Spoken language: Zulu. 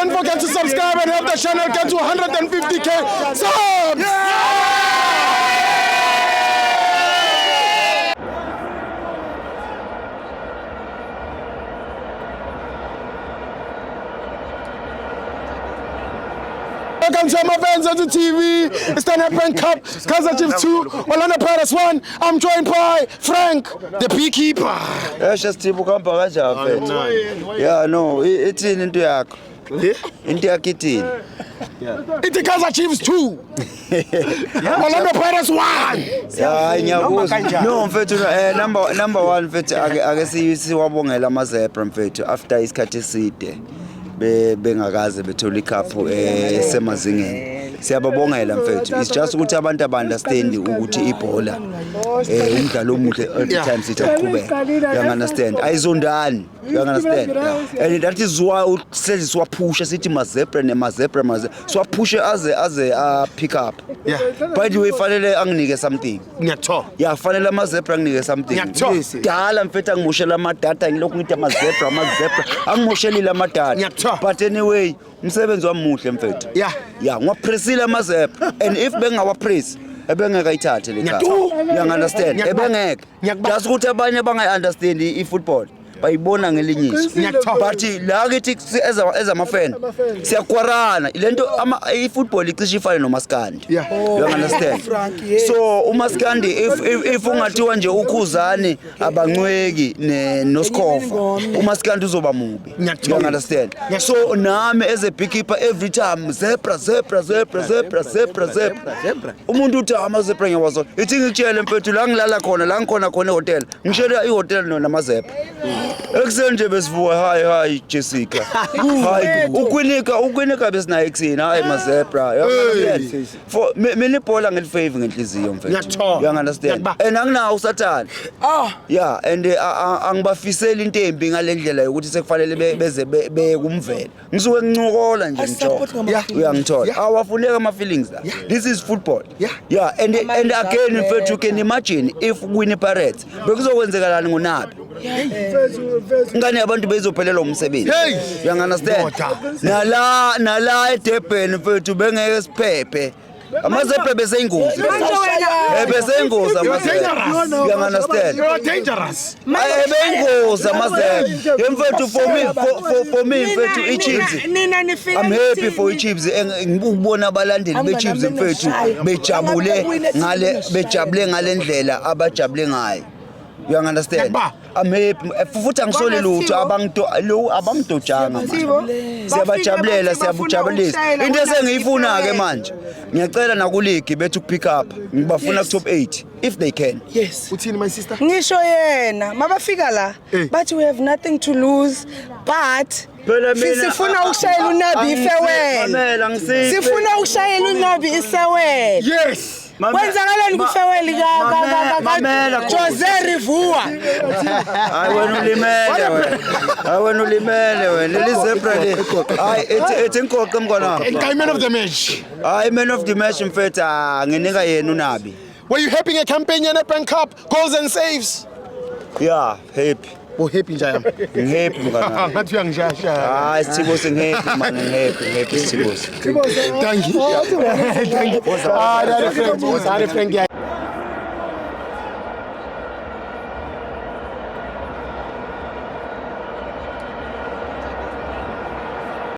don't forget to subscribe and help the channel get to 150k subs. Welcome to my fans on the TV. It's the Nedbank Cup, Kaizer Chiefs 2, Orlando Pirates 1. I'm joined by Frank, the beekeeper. Just Tibu Kampa Raja. Yeah, no, it's in into Yak. Into Yakitin. It's the Kaizer Chiefs 2. Orlando Pirates 1. Yeah, no, number one, I guess you see Wabongela Mazepram Fetu after his Katisite. Bengakaze bethola ikhaphu esemazingeni siyababongela mfethu it's just ukuthi abantu understand ukuthi ibhola umdlalo omuhle all the time sithi aqhubeka you understand ayizondani you understand and that is why uhlezi siwaphusha sithi mazebra so aphushe aze pick up by the way fanele anginike something ngiyathola yeah fanele amazebra anginike something dala mfethu angimoshela ama data ngilokhu ngithi amazebra angimoshelile ama data. But anyway, umsebenzi wamuhle mfethu. Yeah, ngwapressile amazepha and if bengawapress ebengeka ayithathe le car. You understand? Ebengeka. Just ukuthi abanye banga understand ifootball. Bayibona ngelinyiso. But la kithi eza mafan siyakwarana lento ifootball icishe ifane nomaskandi. You understand? So umaskandi if ungathiwa nje ukhuzane abancweki noSkhofa umaskandi uzoba mubi. You understand? So nami as a beekeeper every time zebra umuntu uthi amazebra ngiyawazo ithi ngitshele mfethu la ngilala khona la ngikhona hotel ngishela ihotel namazebra Excellent besivuka hi Jessica hi ukwinika besinayo ekseni hi mazebra for mina ibhola ngilifavor ngenhliziyo mfethu you understand and anginawo usathana yeah and angibafisela into embi ngalendlela ukuthi sekufanele beze bekumvela ngisuke ngincokola nje ngitho uyangithola awafuneka ama feelings la this is football yeah and again mfethu you can imagine if win Pirates bekuzokwenzekalani ngonabi ngani abantu bezophelela umsebenzi you understand nala eDurban mfethu bengeke siphephe amazebra beseyingozi beseyingozi amazebra you understand You're dangerous. Bengozi amazebra mfethu for me mfethu iChiefs I'm happy for iChiefs ngibona abalandeli beChiefs mfethu bejabule ngalendlela abajabule ngayo. You understand? I'm happy. Futhi angisole lutho abangidojanga manje. Siyabajabulela siyabujabulisa. Into esengiyifuna ke manje. Ngiyacela na ku league bethu pick up. Ngibafuna ku top 8 if they can. Yes. Uthini my sister? Ngisho yena mabafika la but we have nothing to lose but sifuna ukushayela uNabi ifewele. Sifuna ukushayela uNabi isewele. Yes. Kwenzakaleni kufeweli ka Jose Rivua wena ulimele wena lizebra le ethi inkoqe mngwana man of the match man of the match mfethu nginika yena uNabi. Were you happy a campaign in Nedbank Cup goals and saves? Yeah, happy. Happy njaya happy mngana ngathi uyangishaya Sithibose happy man happy Sithibose thank you Frank